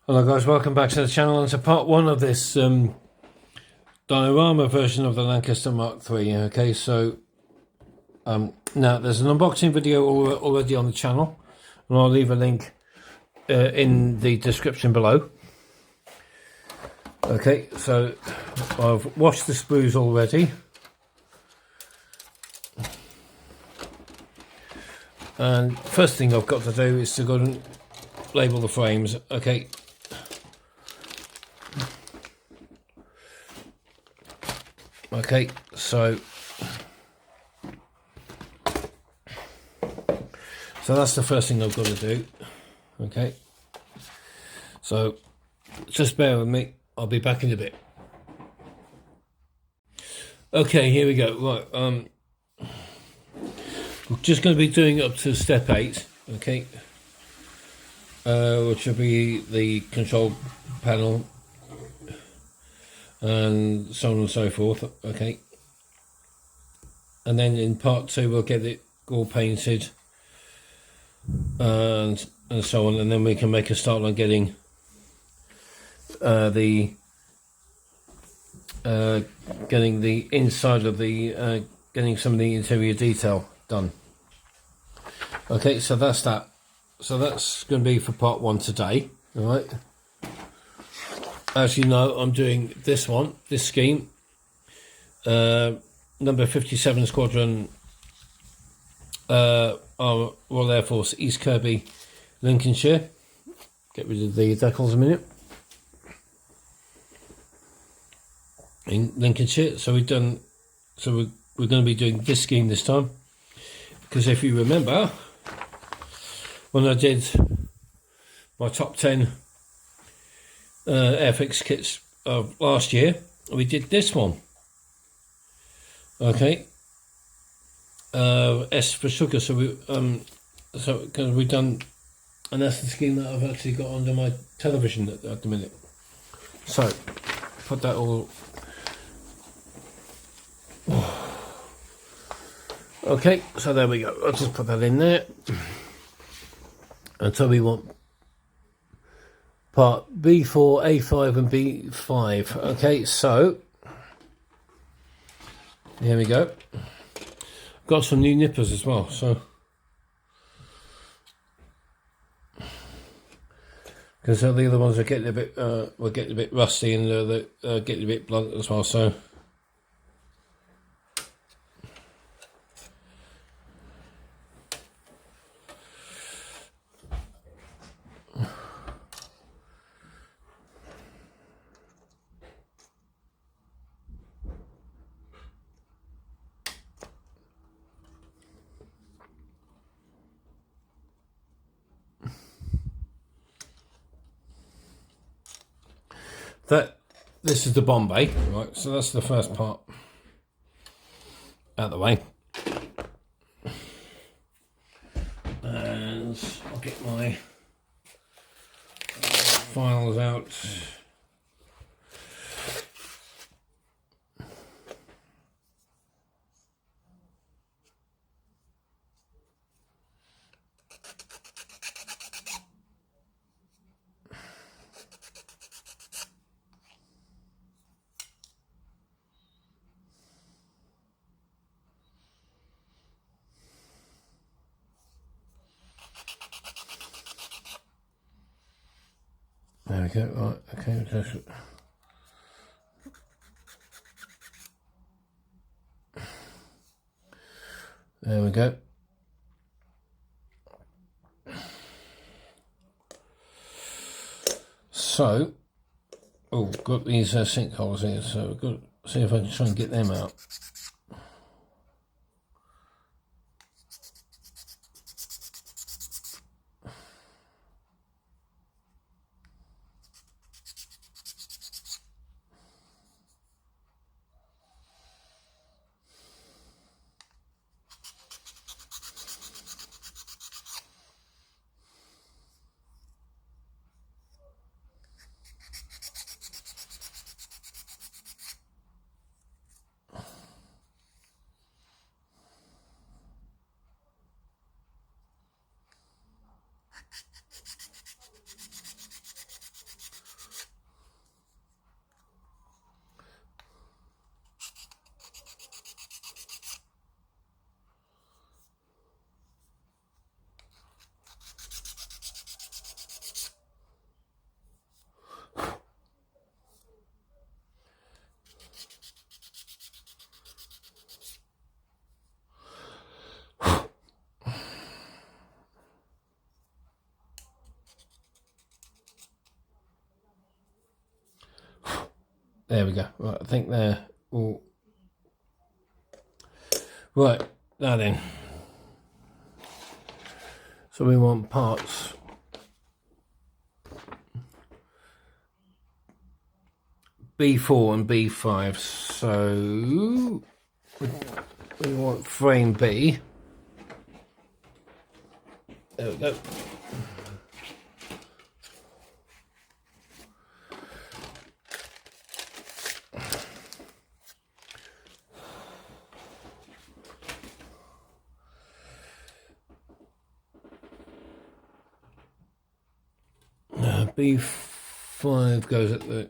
Hello guys, welcome back to the channel and to part one of this Diorama version of the Lancaster Mark III. Okay, so now there's an unboxing video already on the channel, and I'll leave a link in the description below. Okay, so I've washed the sprues already, and first thing I've got to do is to go and label the frames. Okay. Okay, so that's the first thing I've got to do. Okay, so just bear with me, I'll be back in a bit. Okay, here we go. Right, we're just going to be doing up to step 8. Okay, which will be the control panel and so on and so forth. Okay, and then in part 2 we'll get it all painted and so on, and then we can make a start on getting getting the inside of the getting some of the interior detail done. Okay, so that's that. So that's going to be for part 1 today. All right, as you know, I'm doing this scheme, number 57 Squadron, our Royal Air Force, East Kirby, Lincolnshire. Get rid of the decals a minute. In Lincolnshire, so we're going to be doing this scheme this time, because if you remember, when I did my top 10 Airfix kits of last year, we did this one. Okay, S for sugar. So because we've done, and that's the scheme that I've actually got under my television at the minute. So put that all. Okay, so there we go. I'll just put that in there until we want part B.4, A5 and B.5. Okay, so here we go. Got some new nippers as well, so because the other ones are getting a bit rusty, and they're getting a bit blunt as well, so this is the Bombay, right? So that's the first part out of the way, and I'll get my files out. There we go. Right, okay. There we go. So, got these sinkholes here, so we've got to see if I can try and get them out. There we go. Right, I think they're all right. Now then, so we want parts B4 and B5. So we want frame B. There we go. B5 goes at the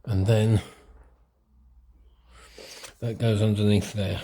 and then that goes underneath there.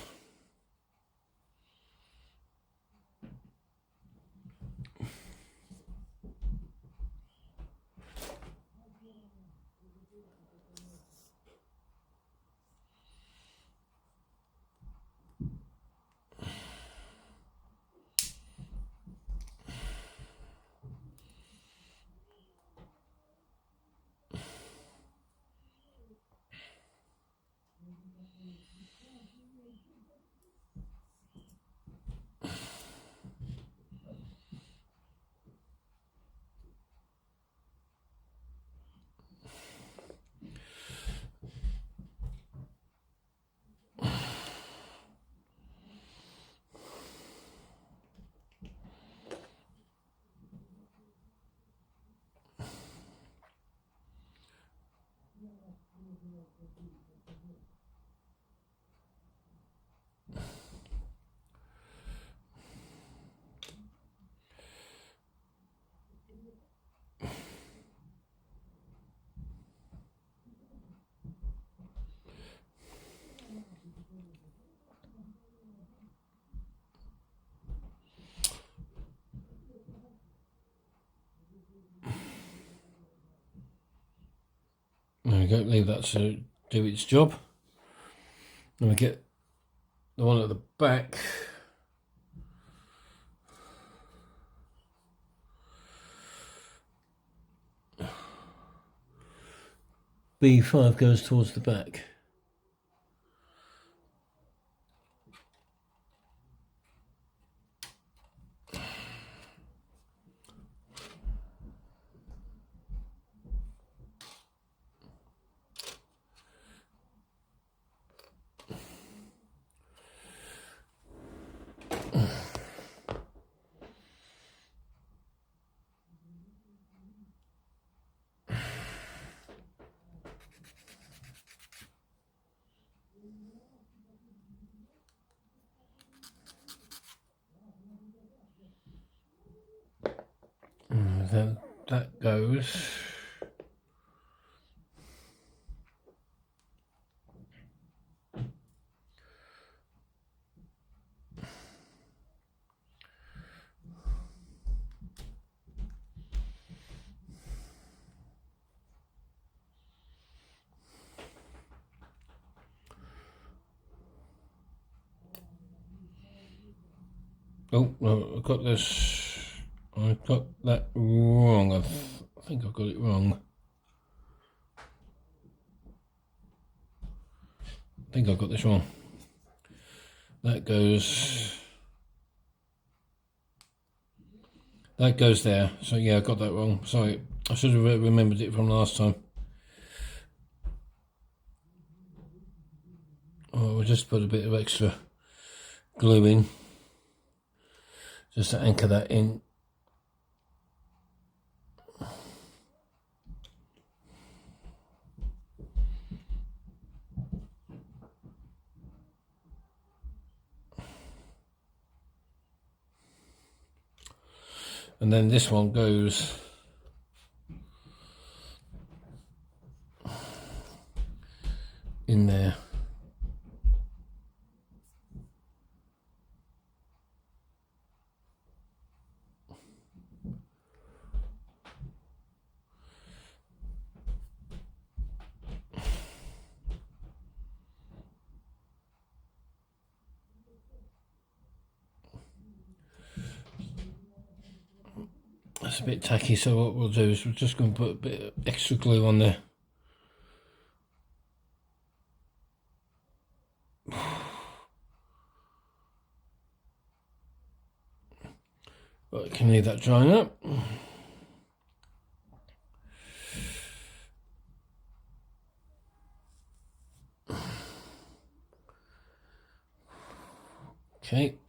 There we go, leave that to do its job. Then we get the one at the back. B5 goes towards the back. And then that goes oh no, I got that wrong. I think I've got it wrong. I think I've got this wrong. That goes there. So yeah, I got that wrong. Sorry, I should have remembered it from last time. Oh, we'll just put a bit of extra glue in just to anchor that in. and then this one goes in there. That's a bit tacky, so what we'll do is we're just going to put a bit of extra glue on there. But can leave that drying up. Okay.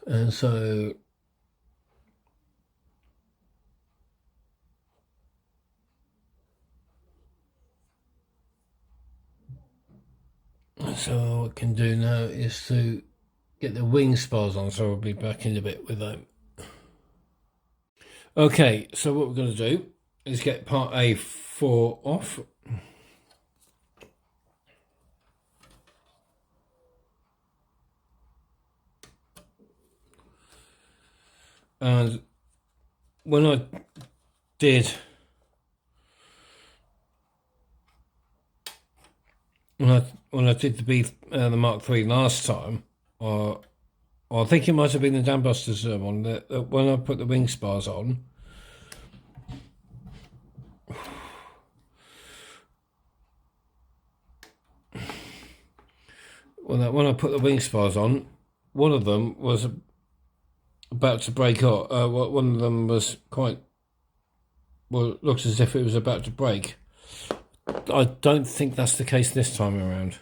And so what we can do now is to get the wing spars on, so we'll be back in a bit with them. Okay, so what we're going to do is get part A4 off. And when I did the Mark III last time, or I think it might have been the Dam Busters one, that when I put the wing spars on, when I put the wing spars on, one of them was about to break off. One of them was looked as if it was about to break. I don't think that's the case this time around.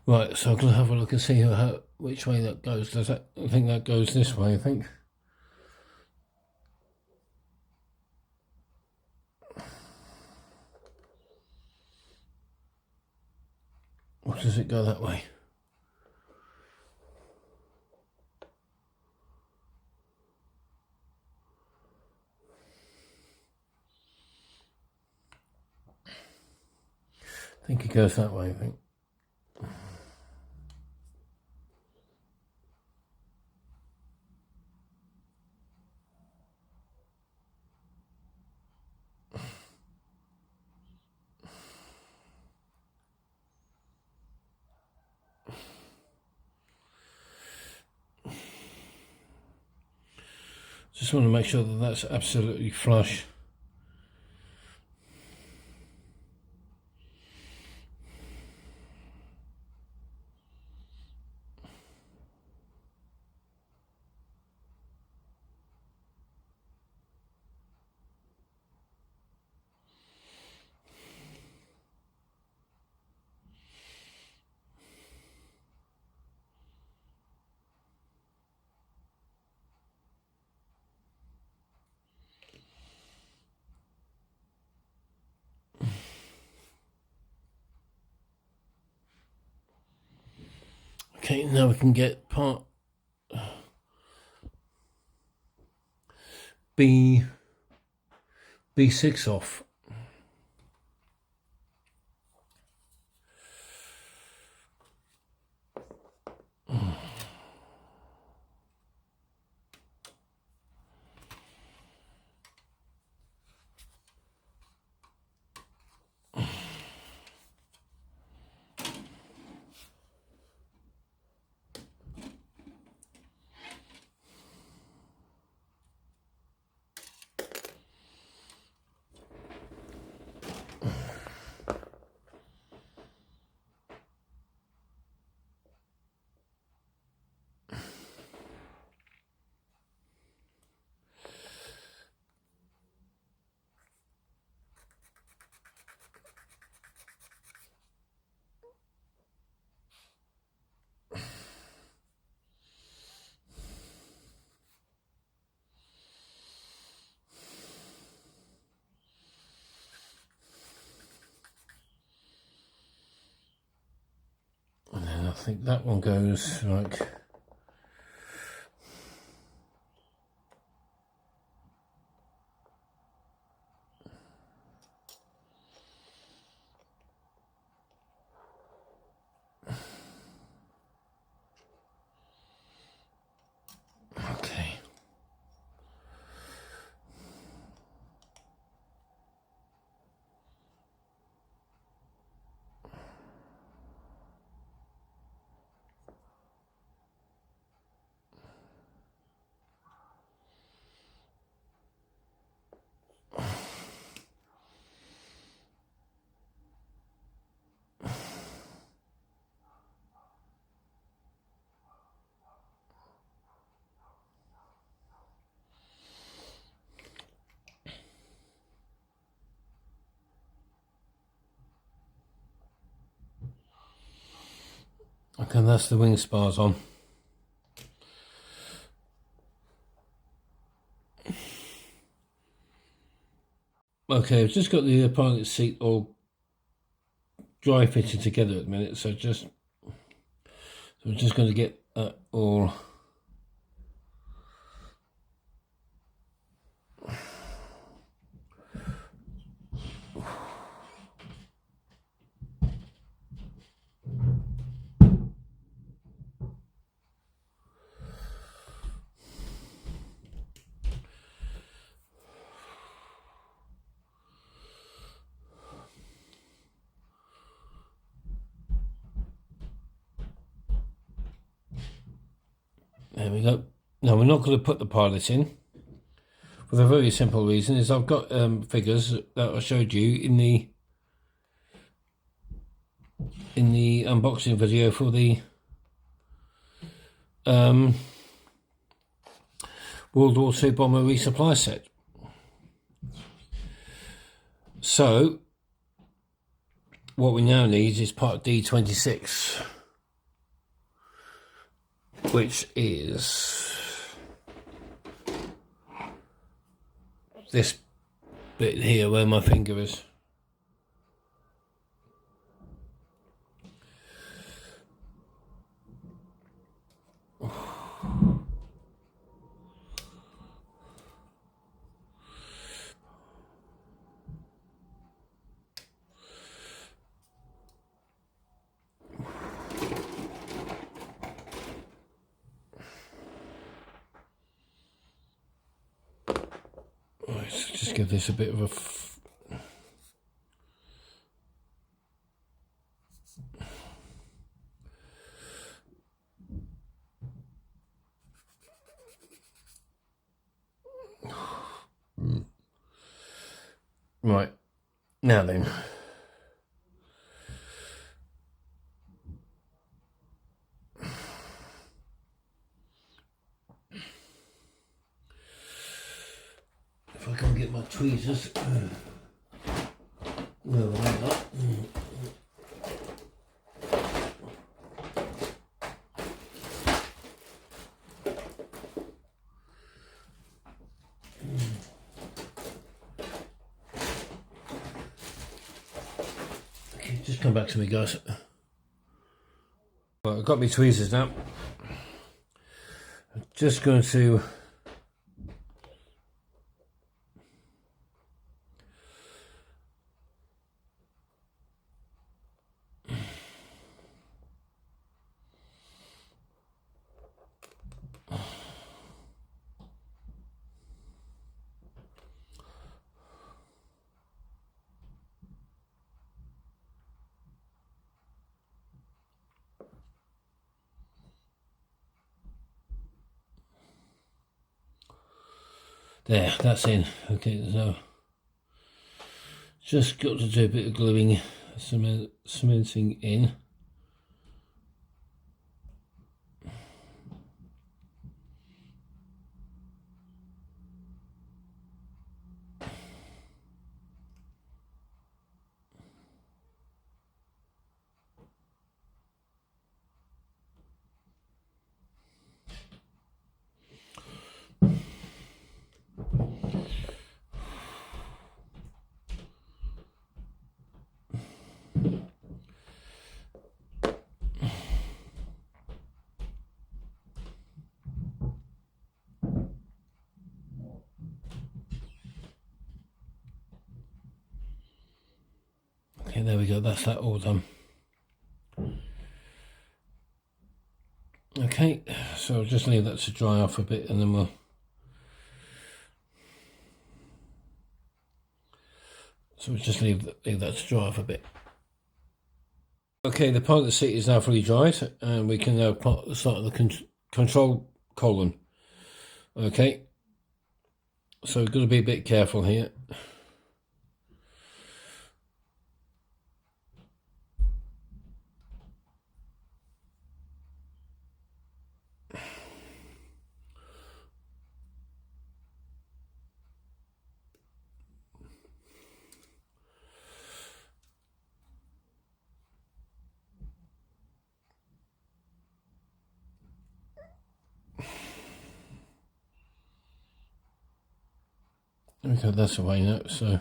Right, so I'm going to have a look and see which way that goes. I think that goes this way, I think. Or does it go that way? I think it goes that way, I think. Just want to make sure that that's absolutely flush. Okay, now we can get part B6 off. think that one goes like. Okay. Okay, that's the wing spars on. Okay, I've just got the pilot seat all dry fitted together at the minute, so we're just going to get that all. There we go. Now we're not going to put the pilot in for the very simple reason is I've got figures that I showed you in the unboxing video for the World War II bomber resupply set. So what we now need is part D26, which is this bit here where my finger is. Right, so just give this a bit of a right, now then. If I can get my tweezers. No, they're not. Okay, just come back to me, guys. Right, I've got my tweezers now. I'm just going to there, that's in. Okay, so just got to do a bit of gluing, cementing in. Okay, there we go, that's that all done. Okay, so I'll just leave that to dry off a bit and then we'll just leave that to dry off a bit. Okay, the part of the seat is now fully dried and we can now start the control column. Okay, so we've got to be a bit careful here. Okay, that's away now, so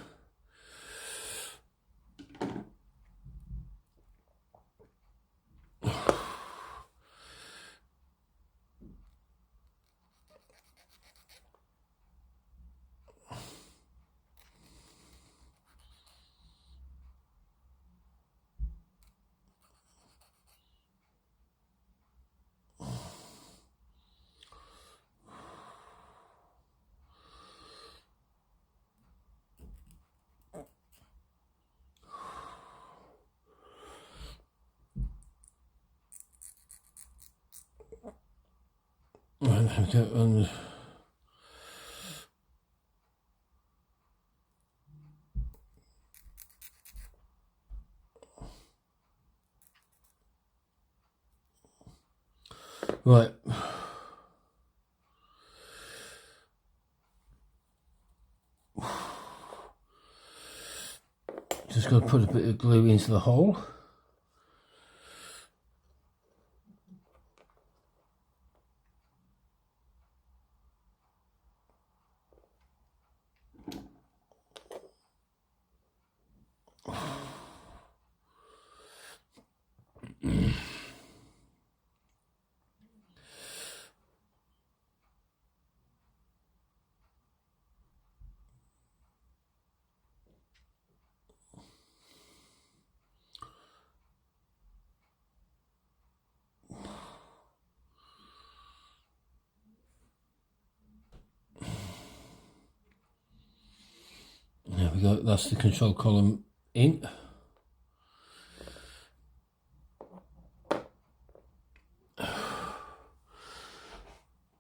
right. Just got to put a bit of glue into the hole. There we go, that's the control column in.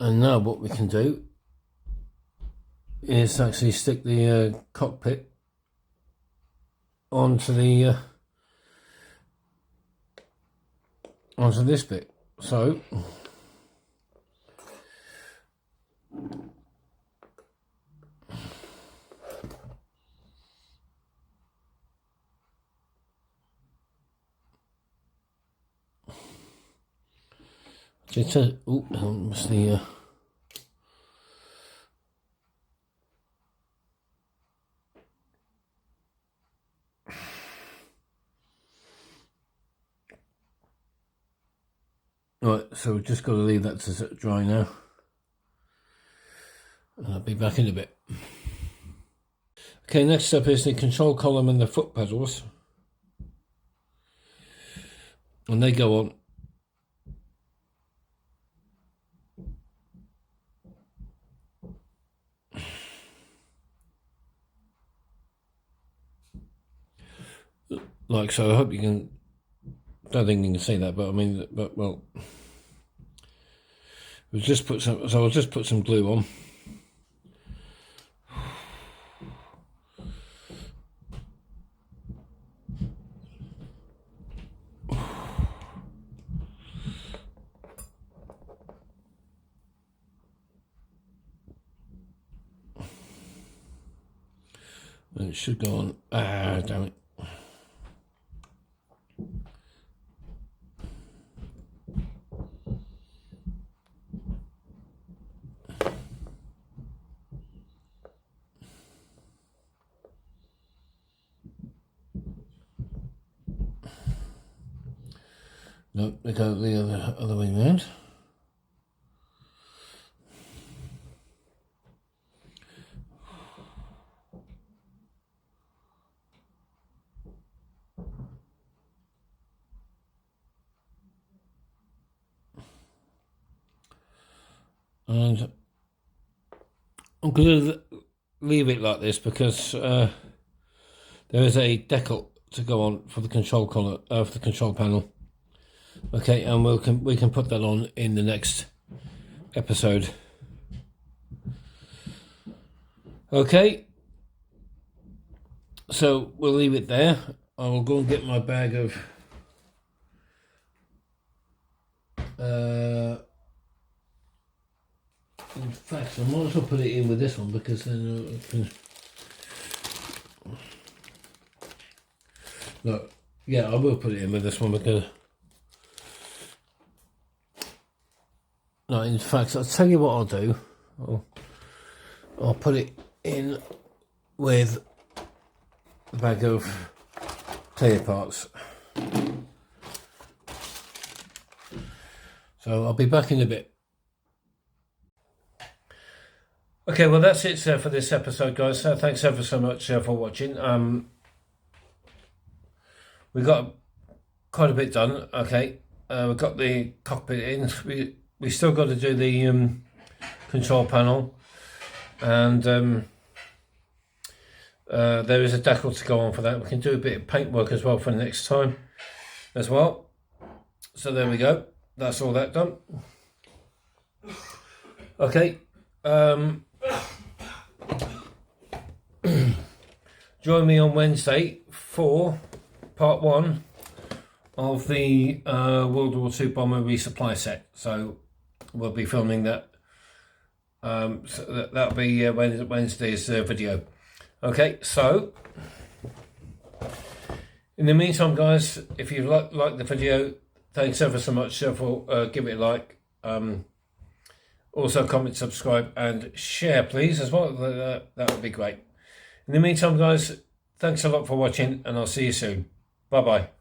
And now what we can do is actually stick the cockpit onto the onto this bit. So it's a what's the right, so we've just got to leave that to dry now. And I'll be back in a bit. Okay, next up is the control column and the foot pedals. And they go on. Like so. I hope you can, don't think you can see that, but I mean, but well, we'll just put some, so I'll just put some glue on. And it should go on. Ah, damn it. No, they go the other way around. And I'm going to leave it like this because there is a decal to go on for the control collar, for the control panel. Okay, and we can put that on in the next episode. Okay, so we'll leave it there. I will go and get my bag of in fact, I might as well put it in with this one because then I can... Look, yeah, I will put it in with this one because... No, in fact, I'll tell you what I'll do. I'll put it in with a bag of clear parts. So I'll be back in a bit. Okay, well that's it for this episode, guys. Thanks ever so much for watching. We got quite a bit done. Okay, we've got the cockpit in. We still got to do the control panel, and there is a decal to go on for that. We can do a bit of paintwork as well for next time as well. So there we go. That's all that done. Okay. Join me on Wednesday for part 1 of the World War II bomber resupply set. So we'll be filming that. So that'll be Wednesday's video. Okay, so in the meantime, guys, if you've liked the video, thanks ever so much for give it a like. Also comment, subscribe and share please as well. That would be great. In the meantime, guys, thanks a lot for watching and I'll see you soon. Bye bye.